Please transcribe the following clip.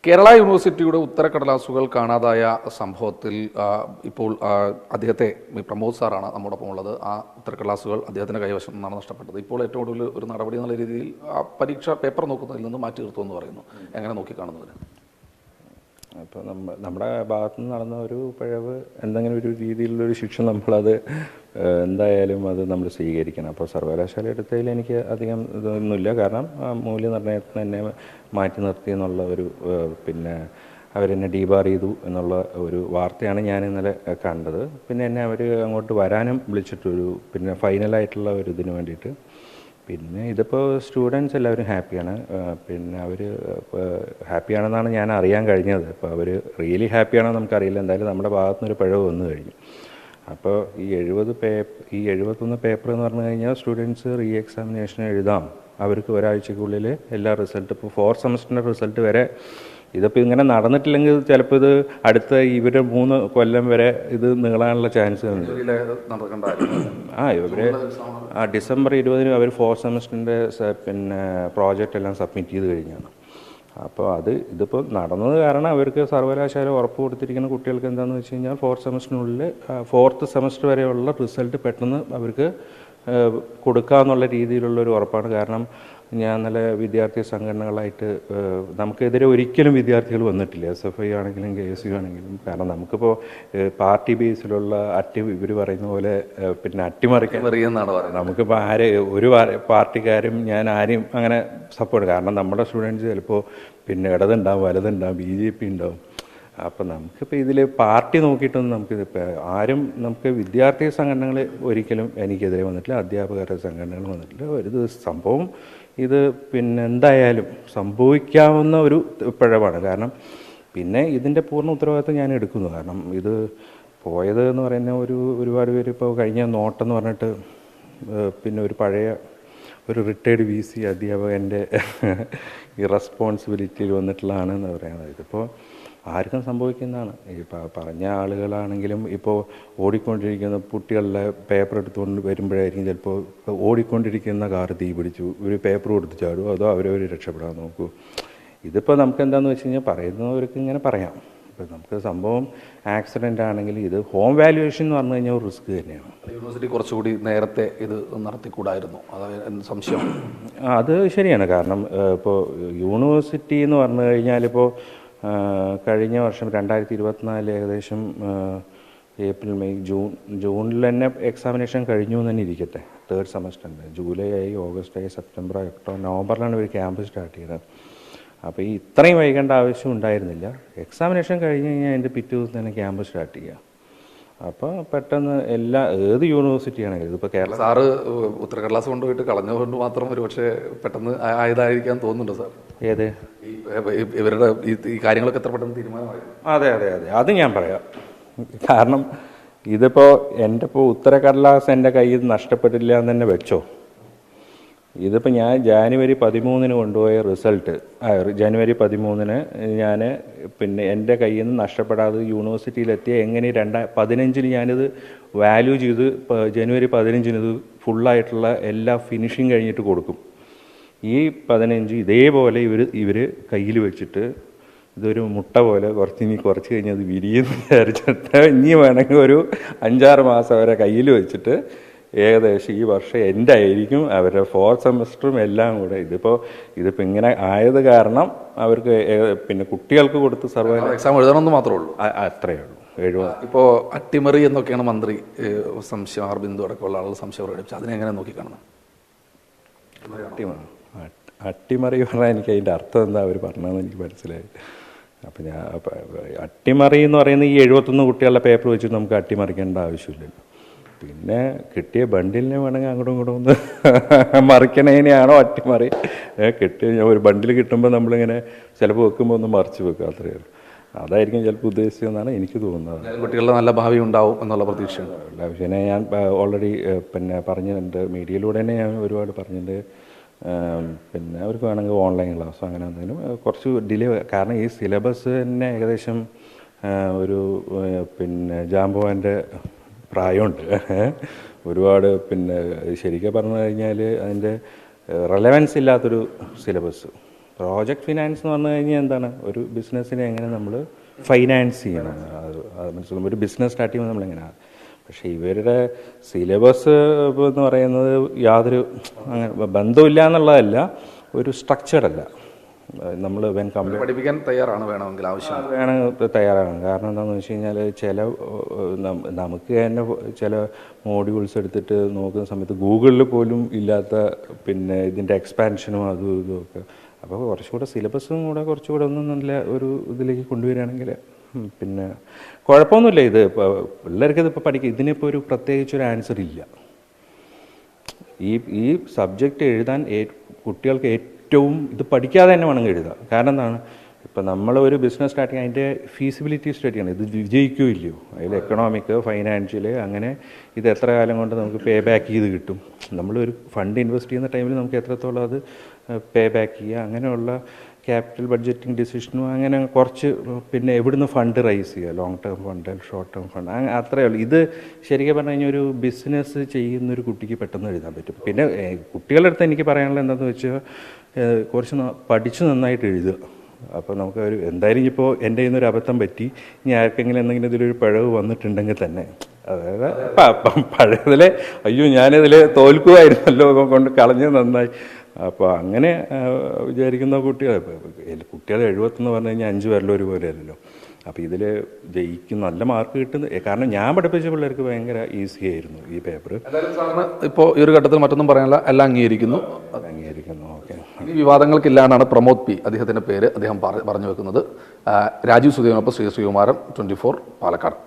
കേരള യൂണിവേഴ്സിറ്റിയുടെ ഉത്തരക്കടലാസുകൾ കാണാതായ സംഭവത്തിൽ ഇപ്പോൾ അദ്ദേഹത്തെ പ്രമോദ് സാറാണ് നമ്മോടൊപ്പം ഉള്ളത്. ആ ഉത്തരക്കടലാസുകൾ അദ്ദേഹത്തിൻ്റെ കൈവശം നിന്നാണ് നഷ്ടപ്പെട്ടത്. ഇപ്പോൾ ഏറ്റവും കൂടുതൽ ഒരു നടപടി എന്നുള്ള രീതിയിൽ ആ പരീക്ഷ പേപ്പർ നോക്കുന്നതിൽ നിന്ന് മാറ്റി നിർത്തുമെന്ന് പറയുന്നു. എങ്ങനെ നോക്കിക്കാണുന്നതിന്? അപ്പോൾ നമ്മുടെ ഭാഗത്തു നിന്ന് നടന്ന ഒരു പിഴവ് എന്തെങ്കിലും ഒരു രീതിയിലുള്ളൊരു ശിക്ഷ നമ്മളത് എന്തായാലും അത് നമ്മൾ സ്വീകരിക്കണം. അപ്പോൾ സർവകലാശാല എടുത്തതിൽ എനിക്ക് അധികം ഇതൊന്നുമില്ല. കാരണം മൂല്യനിർണ്ണയത്തിന് തന്നെ മാറ്റി നിർത്തി എന്നുള്ള ഒരു പിന്നെ അവരെന്നെ ഡീബാർ ചെയ്തു എന്നുള്ള ഒരു വാർത്തയാണ് ഞാൻ ഇന്നലെ കണ്ടത്. പിന്നെ എന്നെ അവർ അങ്ങോട്ട് വരാനും വിളിച്ചിട്ടൊരു പിന്നെ ഫൈനലായിട്ടുള്ള ഒരു ഇതിന് വേണ്ടിയിട്ട്. പിന്നെ ഇതിപ്പോൾ സ്റ്റുഡൻസ് എല്ലാവരും ഹാപ്പിയാണ്. പിന്നെ അവർ ഹാപ്പിയാണെന്നാണ് ഞാൻ അറിയാൻ കഴിഞ്ഞത്. അപ്പോൾ അവർ റിയലി ഹാപ്പിയാണോ നമുക്കറിയില്ല. എന്തായാലും നമ്മുടെ ഭാഗത്തുനിന്നൊരു പിഴവ് വന്നു കഴിഞ്ഞു. അപ്പോൾ ഈ 71 പേപ്പർ എന്ന് പറഞ്ഞു കഴിഞ്ഞാൽ സ്റ്റുഡൻസ് റീ എക്സാമിനേഷൻ എഴുതാം. അവർക്ക് ഒരാഴ്ചക്കുള്ളിൽ എല്ലാ റിസൾട്ട് ഇപ്പോൾ 4th സെമസ്റ്ററിൻ്റെ റിസൾട്ട് വരെ ഇതിപ്പോൾ ഇങ്ങനെ നടന്നിട്ടില്ലെങ്കിൽ ചിലപ്പോൾ ഇത് അടുത്ത ഇവർ 3 കൊല്ലം വരെ ഇത് നീളാനുള്ള ചാൻസ് ഉണ്ട്. ഇവർ ഡിസംബർ 20 അവർ 4th സെമസ്റ്ററിൻ്റെ പിന്നെ പ്രോജക്റ്റ് എല്ലാം സബ്മിറ്റ് ചെയ്ത് കഴിഞ്ഞാണ്. അപ്പോൾ ഇതിപ്പോൾ നടന്നത് കാരണം അവർക്ക് സർവകലാശാല ഉറപ്പ് കൊടുത്തിരിക്കുന്ന കുട്ടികൾക്ക് എന്താണെന്ന് വെച്ച് കഴിഞ്ഞാൽ 4th സെമസ്റ്ററിനുള്ളിൽ 4th സെമസ്റ്റർ വരെയുള്ള റിസൾട്ട് പെട്ടെന്ന് അവർക്ക് കൊടുക്കാമെന്നുള്ള രീതിയിലുള്ളൊരു ഉറപ്പാണ്. കാരണം ഞാൻ നല്ല വിദ്യാർത്ഥി സംഘടനകളായിട്ട് നമുക്കെതിരെ ഒരിക്കലും വിദ്യാർത്ഥികൾ വന്നിട്ടില്ല. SFI ആണെങ്കിലും KSU ആണെങ്കിലും. കാരണം നമുക്കിപ്പോൾ പാർട്ടി ബേസിലുള്ള ഇവർ പറയുന്ന പോലെ പിന്നെ അട്ടിമറിക്കാൻ നമുക്കിപ്പോൾ ഒരു പാർട്ടിക്കാരും ഞാൻ ആരെയും അങ്ങനെ സപ്പോർട്ട്. കാരണം നമ്മുടെ സ്റ്റുഡൻസ് ചിലപ്പോൾ പിന്നെ ഇടതുണ്ടാവും, വലതുണ്ടാവും, BJP ഉണ്ടാവും. അപ്പം നമുക്കിപ്പോൾ ഇതിൽ പാർട്ടി നോക്കിയിട്ടൊന്നും നമുക്ക് വിദ്യാർത്ഥി സംഘടനകൾ ഒരിക്കലും എനിക്കെതിരെ വന്നിട്ടില്ല, അധ്യാപകരുടെ സംഘടനകൾ വന്നിട്ടില്ല. ഒരു സംഭവം ഇത് പിന്നെ എന്തായാലും സംഭവിക്കാവുന്ന ഒരു പിഴവാണ്. കാരണം പിന്നെ ഇതിൻ്റെ പൂർണ്ണ ഉത്തരവാദിത്വം ഞാൻ എടുക്കുന്നു. കാരണം ഇത് പോയത് എന്ന് പറയുന്ന ഒരുപാട് പേര് ഇപ്പോൾ കഴിഞ്ഞ നോട്ടെന്ന് പറഞ്ഞിട്ട് പിന്നെ ഒരു പഴയ ഒരു റിട്ടയർഡ് VC അധ്യാപകൻ്റെ ഇറസ്പോൺസിബിലിറ്റിയിൽ വന്നിട്ടുള്ളതാണെന്ന് പറയുന്നത്. ഇതിപ്പോൾ ആർക്കും സംഭവിക്കുന്നതാണ്. ഈ പറഞ്ഞ ആളുകളാണെങ്കിലും ഇപ്പോൾ ഓടിക്കൊണ്ടിരിക്കുന്ന കുട്ടികളുടെ പേപ്പർ എടുത്തുകൊണ്ട് വരുമ്പോഴായിരിക്കും ചിലപ്പോൾ ഓടിക്കൊണ്ടിരിക്കുന്ന കാർ തീ പിടിച്ചു, ഒരു പേപ്പർ കൊടുത്ത് ചാടുമോ, അതോ അവരവർ രക്ഷപ്പെടാൻ നോക്കൂ. ഇതിപ്പോൾ നമുക്ക് എന്താണെന്ന് വെച്ച് കഴിഞ്ഞാൽ പറയുന്നവർക്ക് ഇങ്ങനെ പറയാം. ഇപ്പോൾ നമുക്ക് സംഭവം ആക്സിഡൻ്റ് ആണെങ്കിൽ ഇത് ഹോം വാല്യുവേഷൻ എന്ന് പറഞ്ഞു കഴിഞ്ഞാൽ ഒരു റിസ്ക് തന്നെയാണ്. യൂണിവേഴ്സിറ്റി കുറച്ചുകൂടി നേരത്തെ ഇത് നടത്തിക്കൂടായിരുന്നു, അതായത് സംശയം. അത് ശരിയാണ്. കാരണം ഇപ്പോൾ യൂണിവേഴ്സിറ്റി എന്ന് പറഞ്ഞു കഴിഞ്ഞാൽ ഇപ്പോൾ കഴിഞ്ഞ വർഷം 2024 ഏകദേശം ഏപ്രിൽ, മെയ്, ജൂണിൽ തന്നെ എക്സാമിനേഷൻ കഴിഞ്ഞു എന്ന് തന്നെ ഇരിക്കട്ടെ. 3rd സെമസ്റ്ററിൻ്റെ ജൂലൈ ആയി, ഓഗസ്റ്റ് ആയി, സെപ്റ്റംബർ ആയി, ഒക്ടോബർ, നവംബറിലാണ് ഇവർ ക്യാമ്പ് സ്റ്റാർട്ട് ചെയ്തത്. അപ്പോൾ ഈ ഇത്രയും വൈകേണ്ട ആവശ്യം ഉണ്ടായിരുന്നില്ല. എക്സാമിനേഷൻ കഴിഞ്ഞ് കഴിഞ്ഞാൽ അതിൻ്റെ പിറ്റേ ദിവസം തന്നെ ക്യാമ്പ് സ്റ്റാർട്ട് ചെയ്യുക. അപ്പോൾ പെട്ടെന്ന് ഏത് യൂണിവേഴ്സിറ്റി ആണെങ്കിലും ഇതിപ്പോൾ കേരള സാറ് ഉത്തരക്കടലാസ് കൊണ്ടുപോയിട്ട് കളഞ്ഞതുകൊണ്ട് മാത്രം ഒരു പക്ഷേ പെട്ടെന്ന് ആയതായിരിക്കാൻ തോന്നുന്നുണ്ടോ സാർ? ഏത് ഇവരുടെ ഈ കാര്യങ്ങളൊക്കെ എത്ര പെട്ടെന്ന് തീരുമാനമായി? അതെ, അത് ഞാൻ പറയാം. കാരണം ഇതിപ്പോൾ ഉത്തരക്കടലാസ് എൻ്റെ കയ്യിൽ നഷ്ടപ്പെട്ടില്ല എന്ന് തന്നെ വെച്ചോ. ഇതിപ്പോൾ ഞാൻ ജാനുവരി 13 കൊണ്ടുപോയ റിസൾട്ട് ജനുവരി 13 ഞാൻ പിന്നെ എൻ്റെ കയ്യിൽ നിന്ന് നഷ്ടപ്പെടാതെ യൂണിവേഴ്സിറ്റിയിലെത്തിയ എങ്ങനെ 2015 ഞാനിത് വാല്യൂ ചെയ്ത് ജനുവരി 15 ഇത് ഫുള്ളായിട്ടുള്ള എല്ലാ ഫിനിഷിങ് കഴിഞ്ഞിട്ട് കൊടുക്കും. ഈ 15 ഇതേപോലെ ഇവർ കയ്യിൽ വെച്ചിട്ട് ഇതൊരു മുട്ട പോലെ കുറച്ച് കഴിഞ്ഞ് അത് വിരിയെന്ന് വിചാരിച്ചിട്ട് ഇനി വേണമെങ്കിൽ ഒരു 5-6 മാസം വരെ കയ്യിൽ വെച്ചിട്ട് ഏകദേശം ഈ വർഷം എൻ്റെ ആയിരിക്കും അവരുടെ 4th സെമസ്റ്ററും എല്ലാം കൂടെ. ഇതിപ്പോൾ ഇങ്ങനെ ആയത് കാരണം അവർക്ക് പിന്നെ കുട്ടികൾക്ക് കൊടുത്ത് എക്സാം എഴുതണമെന്ന് മാത്രമേ ഉള്ളൂ. അത്രയേ ഉള്ളൂ. 70. ഇപ്പോൾ അട്ടിമറി എന്നൊക്കെയാണ് മന്ത്രി സംശയം, അർബിന്ദു അടക്കമുള്ള ആളുകൾ സംശയം പ്രകടിപ്പിച്ചു. അതിനെങ്ങനെ നോക്കിക്കാണുന്നു? അട്ടിമറി പറഞ്ഞാൽ എനിക്ക് അതിൻ്റെ അർത്ഥം എന്താ അവർ പറഞ്ഞതെന്ന് എനിക്ക് മനസ്സിലായി. അപ്പം അട്ടിമറി എന്ന് പറയുന്ന ഈ 71 കുട്ടികളുടെ പേപ്പർ വെച്ചിട്ട് നമുക്ക് അട്ടിമറിക്കേണ്ട ആവശ്യമില്ലല്ലോ. പിന്നെ കിട്ടിയ ബണ്ടിലിനെ വേണമെങ്കിൽ അങ്ങോട്ടും ഇങ്ങോട്ടും ഒന്ന് മറിക്കണേനെയാണോ അട്ടിമറി? ഒരു ബണ്ടിൽ കിട്ടുമ്പോൾ നമ്മളിങ്ങനെ ചിലപ്പോൾ വെക്കുമ്പോൾ ഒന്ന് മറിച്ച് വെക്കുക, അത്രയേ ഉള്ളൂ. അതായിരിക്കും ചിലപ്പോൾ ഉദ്ദേശിച്ചതെന്നാണ് എനിക്ക് തോന്നുന്നത്. കുട്ടികളുടെ നല്ല ഭാവി ഉണ്ടാവും എന്നുള്ള പ്രതീക്ഷയാണ്. പിന്നെ ഞാൻ ഓൾറെഡി പിന്നെ പറഞ്ഞിട്ടുണ്ട്, മീഡിയയിലൂടെ തന്നെ ഞാൻ ഒരുപാട് പറഞ്ഞിട്ടുണ്ട്. പിന്നെ അവർക്ക് വേണമെങ്കിൽ ഓൺലൈൻ ക്ലാസ്സോ അങ്ങനെ എന്തെങ്കിലും കുറച്ച് ഡിലേ. കാരണം ഈ സിലബസ് തന്നെ ഏകദേശം ഒരു പിന്നെ ജാമ്പവാൻ്റെ പ്രായമുണ്ട്. ഒരുപാട് പിന്നെ ശരിക്കും പറഞ്ഞു കഴിഞ്ഞാൽ അതിൻ്റെ റെലവൻസ് ഇല്ലാത്തൊരു സിലബസ്. പ്രോജക്റ്റ് ഫിനാൻസ് എന്ന് പറഞ്ഞു കഴിഞ്ഞാൽ എന്താണ്, ഒരു ബിസിനസ്സിനെ എങ്ങനെ നമ്മൾ ഫൈനാൻസ് ചെയ്യണം, അത് മനസ്സിലാവും. ഒരു ബിസിനസ് സ്റ്റാർട്ട് ചെയ്യുമ്പോൾ നമ്മളെങ്ങനെയാണ്. പക്ഷേ ഇവരുടെ സിലബസ് എന്ന് പറയുന്നത് യാതൊരു അങ്ങനെ ബന്ധമില്ല എന്നുള്ളതല്ല, ഒരു സ്ട്രക്ചർഡല്ല. നമ്മൾ പഠിപ്പിക്കാൻ തയ്യാറാണ്, വേണമെങ്കിൽ ആവശ്യം വേണമെങ്കിൽ തയ്യാറാണ്. കാരണം എന്താണെന്ന് വെച്ച് കഴിഞ്ഞാൽ നമുക്ക് തന്നെ ചില മോഡ്യൂൾസ് എടുത്തിട്ട് നോക്കുന്ന സമയത്ത് ഗൂഗിളിൽ പോലും ഇല്ലാത്ത പിന്നെ ഇതിൻ്റെ എക്സ്പാൻഷനും അതും ഇതും ഒക്കെ. അപ്പോൾ കുറച്ചുകൂടെ സിലബസും കൂടെ കുറച്ചുകൂടെ ഒന്നും നല്ല ഒരു ഇതിലേക്ക് കൊണ്ടുവരികയാണെങ്കിൽ പിന്നെ കുഴപ്പമൊന്നുമില്ല. ഇത് ഇപ്പോൾ പിള്ളേർക്ക് ഇതിപ്പോൾ പഠിക്കുക, ഇതിനിപ്പോൾ ഒരു പ്രത്യേകിച്ചൊരു ആൻസർ ഇല്ല. ഈ സബ്ജക്റ്റ് എഴുതാൻ കുട്ടികൾക്ക് ഏറ്റവും ഇത് പഠിക്കാതെ തന്നെ വേണമെങ്കിൽ എഴുതാം. കാരണം എന്താണ്, ഇപ്പം നമ്മളൊരു ബിസിനസ് സ്റ്റാർട്ട് ചെയ്യാൻ അതിൻ്റെ ഫീസിബിലിറ്റി സ്റ്റഡി ചെയ്യണം. ഇത് വിജയിക്കുകയോ ഇല്ലയോ, അതിൽ എക്കണോമിക്, ഫൈനാൻഷ്യൽ, അങ്ങനെ ഇത് എത്ര കാലം കൊണ്ട് നമുക്ക് പേ ബാക്ക് ചെയ്ത് കിട്ടും, നമ്മളൊരു ഫണ്ട് ഇൻവെസ്റ്റ് ചെയ്യുന്ന ടൈമിൽ നമുക്ക് എത്രത്തോളം അത് പേ ബാക്ക് ചെയ്യുക, അങ്ങനെയുള്ള ക്യാപിറ്റൽ ബഡ്ജറ്റിംഗ് ഡിസിഷനും അങ്ങനെ കുറച്ച്, പിന്നെ എവിടുന്ന് ഫണ്ട് റൈസ് ചെയ്യുക, long term fund, short term fund, അത്രയേ ഉള്ളൂ. ഇത് ശരിക്കും പറഞ്ഞു കഴിഞ്ഞാൽ ഒരു ബിസിനസ് ചെയ്യുന്നൊരു കുട്ടിക്ക് പെട്ടെന്ന് എഴുതാൻ പറ്റും. പിന്നെ കുട്ടികളുടെ അടുത്ത് എനിക്ക് പറയാനുള്ളത് എന്താണെന്ന് വെച്ചാൽ കുറച്ച് പഠിച്ച് നന്നായിട്ട് എഴുതുക. അപ്പോൾ നമുക്ക് ഒരു എന്തായാലും ഇപ്പോൾ എൻ്റെ കയ്യിൽ നിന്നൊരു അബദ്ധം പറ്റി, ഇനി ആർക്കെങ്കിലും എന്തെങ്കിലും ഇതിലൊരു പിഴവ് വന്നിട്ടുണ്ടെങ്കിൽ തന്നെ, അതായത് പഴയതിലെ അയ്യോ ഞാനിതിൽ തോൽക്കുമായിരുന്നല്ലോ കൊണ്ട് കളഞ്ഞ് നന്നായി. അപ്പോൾ അങ്ങനെ വിചാരിക്കുന്ന കുട്ടികൾ 70 പറഞ്ഞു കഴിഞ്ഞാൽ 5 പേരിലും ഒരുപോലെ അല്ലല്ലോ. അപ്പോൾ ഇതിൽ ജയിക്കും, നല്ല മാർക്ക് കിട്ടുന്നത്. കാരണം ഞാൻ പഠിപ്പിച്ച പിള്ളേർക്ക് ഭയങ്കര ഈസി ആയിരുന്നു ഈ പേപ്പർ. ഇപ്പോൾ ഈ ഒരു ഘട്ടത്തിൽ മറ്റൊന്നും പറയാനില്ല, എല്ലാം അംഗീകരിക്കുന്നു. ഓക്കെ. ഈ വിവാദങ്ങൾക്കില്ലാന്നാണ് പ്രമോദ് പി അദ്ദേഹത്തിൻ്റെ പേര് അദ്ദേഹം പറഞ്ഞു വെക്കുന്നത്. രാജീവ് സുധീനൊപ്പം ശ്രീകുമാരൻ, 24 പാലക്കാട്.